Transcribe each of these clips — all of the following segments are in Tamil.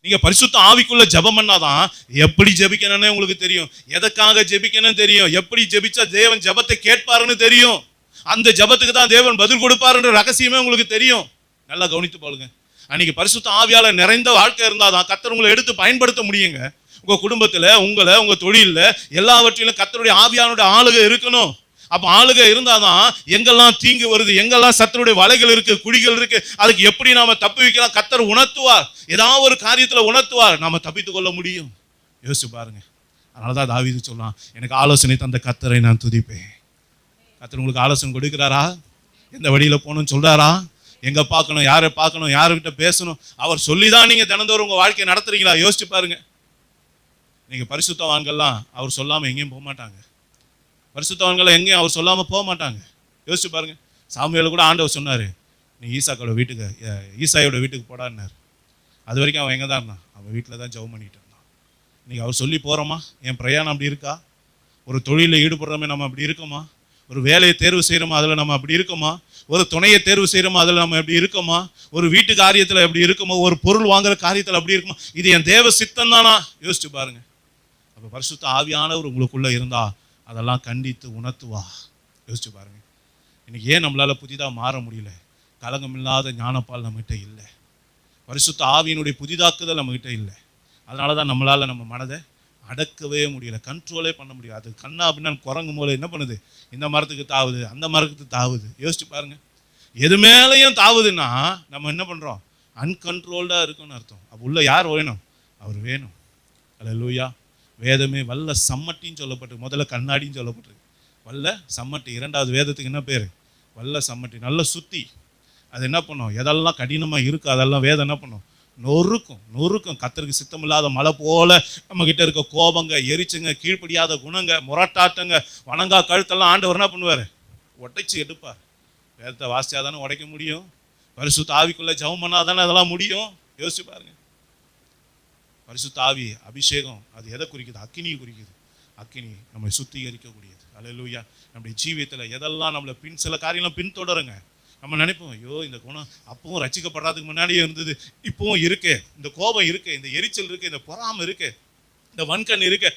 நீங்க பரிசுத்த ஆவிக்குள்ள ஜெபம் பண்ணாதான் எப்படி ஜெபிக்கணும்னு உங்களுக்கு தெரியும், எதற்காக ஜெபிக்கணும்னு தெரியும், எப்படி ஜெபிச்சா தேவன் ஜெபத்தை கேட்பாருன்னு தெரியும், அந்த ஜெபத்துக்கு தான் தேவன் பதில் கொடுப்பாருன்ற ரகசியமே உங்களுக்கு தெரியும். நல்லா கவனித்து பாருங்க. அன்னைக்கு பரிசுத்த ஆவியால நிறைந்த வாழ்க்கை இருந்தாதான் கர்த்தர் உங்களை எடுத்து பயன்படுத்த முடியுங்க. உங்க குடும்பத்துல, உங்க தொழில, எல்லாவற்றிலும் கர்த்தருடைய ஆவியானுடைய ஆளுகை இருக்கணும். அப்ப ஆளுகை இருந்தாதான் எங்கெல்லாம் தீங்கு வருது, எங்கெல்லாம் சத்துருடைய வலைகள் இருக்கு, குழிகள் இருக்கு, அதுக்கு எப்படி நாம தப்பி வைக்கலாம் கர்த்தர் உணர்த்துவார். ஏதாவது ஒரு காரியத்துல உணர்த்துவார், நாம தப்பித்துக் கொள்ள முடியும். யோசிச்சு பாருங்க. அதனாலதான் தாவீது சொல்லலாம், எனக்கு ஆலோசனை தந்த கர்த்தரை நான் துதிப்பேன். கர்த்தர் உங்களுக்கு ஆலோசனை கொடுக்கிறாரா? எந்த வழியில போகணும்னு சொல்றாரா? எங்க பார்க்கணும், யாரை பார்க்கணும், யாருக்கிட்ட பேசணும், அவர் சொல்லிதான் நீங்க தினந்தோறும் உங்க வாழ்க்கையை நடத்துறீங்களா? யோசிச்சு பாருங்க. நீங்க பரிசுத்தவான்கள்லாம் அவர் சொல்லாம எங்கேயும் போக மாட்டாங்க. பரிசுத்தவான்கள் எங்கேயும் அவர் சொல்லாம போக மாட்டாங்க. யோசிச்சு பாருங்க. சாமுவேல கூட ஆண்டவர் சொன்னாரு, நீ ஈசாயோட வீட்டுக்கு போடான்னாரு. அது வரைக்கும் அவன் எங்க தான் இருந்தான்? அவன் வீட்டில் தான் ஜெபம் பண்ணிட்டு இருந்தான். இன்னைக்கு அவர் சொல்லி போறோமா? என் பிரயாணம் அப்படி இருக்கா? ஒரு தொழிலில் ஈடுபடுறோமே நம்ம அப்படி இருக்கோமா? ஒரு வேலையை தேர்வு செய்யறோமா, அதுல நம்ம அப்படி இருக்கோமா? ஒரு துணையை தேர்வு செய்யறோமா, அதுல நம்ம எப்படி இருக்கோமா? ஒரு வீட்டு காரியத்துல எப்படி இருக்குமோ, ஒரு பொருள் வாங்குற காரியத்துல அப்படி இருக்குமா? இது என் தேவ சித்தம் தானா? யோசிச்சு பாருங்க. அப்ப பரிசுத்த ஆவியானவர் உங்களுக்குள்ள இருந்தா அதெல்லாம் கண்டித்து உணர்த்துவா. யோசிச்சு பாருங்க. இன்னைக்கு ஏன் நம்மளால புதிதா மாற முடியல? கலங்கம் இல்லாத ஞானப்பால் நம்மகிட்ட இல்லை. பரிசுத்த ஆவியினுடைய புதிதாக்குதல் நம்மகிட்ட இல்லை. அதனாலதான் நம்மளால நம்ம மனதை அடக்கவே முடியல, கண்ட்ரோலே பண்ண முடியாது. அது கண்ணா அப்படின்னா குரங்கு மூலம் என்ன பண்ணுது? இந்த மரத்துக்கு தாவுது, அந்த மரத்துக்கு தாவுது. யோசிச்சு பாருங்க. எது மேலேயும் தாவுதுன்னா நம்ம என்ன பண்றோம்? அன்கண்ட்ரோல்டா இருக்குன்னு அர்த்தம். அப்போ உள்ள யார் வேணும்? அவர் வேணும். அல்லேலூயா. வேதமே வல்ல சம்மட்டின்னு சொல்லப்பட்டிருக்கு. முதல்ல கண்ணாடின்னு சொல்லப்பட்டிருக்கு. வல்ல சம்மட்டி. இரண்டாவது வேதத்துக்கு என்ன பேரு? வல்ல சம்மட்டி. நல்ல சுத்தி. அது என்ன பண்ணும்? எதெல்லாம் கடினமா இருக்கு அதெல்லாம் வேதம் என்ன பண்ணும்? நொறுக்கும். கர்த்தருக்கு சித்தமில்லாத மலை போல நம்ம கிட்ட இருக்க கோபங்க, எரிச்சுங்க, கீழ்ப்படியாத குணங்க, முரட்டாட்டங்க, வணங்கா கழுத்தெல்லாம் ஆண்டவர் என்ன பண்ணுவாரு? உடைச்சு எடுப்பார். வேதத்தை வாசிச்சாதானே உடைக்க முடியும். பரிசுத்த ஆவிக்குள்ள ஜெபம் பண்ணாதானே அதெல்லாம் முடியும். யோசிச்சு பாருங்க. பரிசுத்த ஆவி அபிஷேகம் அது எதை குறிக்குது? அக்கினியை குறிக்குது. அக்கினி நம்மை சுத்திகரிக்கக்கூடியது. அல்லேலூயா. நம்முடைய ஜீவியத்தில் எதெல்லாம் நம்மளை சில காரியம்லாம் பின்தொடருங்க. நம்ம நினைப்போம், ஐயோ இந்த குணம் அப்பவும் ரட்சிக்கப்படுறதுக்கு முன்னாடியே இருந்தது, இப்பவும் இருக்கு, இந்த கோபம் இருக்கு, இந்த எரிச்சல் இருக்கு, இந்த பொறாமை இருக்கு, இந்த வன்கண் இருக்கு.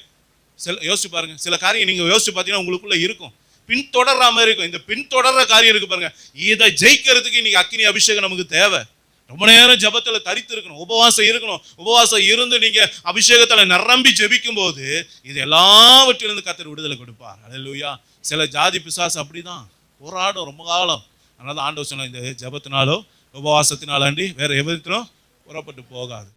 யோசிச்சு பாருங்க. சில காரியம் நீங்க யோசிச்சு பார்த்தீங்கன்னா உங்களுக்குள்ள இருக்கும், பின்தொடர்ற மாதிரி இருக்கும். இந்த பின்தொடர்ற காரியம் இருக்கு பாருங்க, இதை ஜெயிக்கிறதுக்கு இன்னைக்கு அக்கினி அபிஷேகம் நமக்கு தேவை. ரொம்ப நேரம் ஜெபத்துல தரித்து இருக்கணும், உபவாசம் இருக்கணும். உபவாசம் இருந்து நீங்க அபிஷேகத்துல நிரம்பி ஜெபிக்கும் போது இது எல்லாவற்றிலிருந்து கர்த்தர் விடுதலை கொடுப்பார். அல்லேலூயா. சில ஜாதி பிசாசு அப்படிதான் போராடும் ரொம்ப காலம். அதனால ஆண்டவர் சொன்ன, இந்த ஜெபத்தினாலோ உபவாசத்தினாலாண்டி வேற எவத்திலும் புறப்பட்டு போகாது.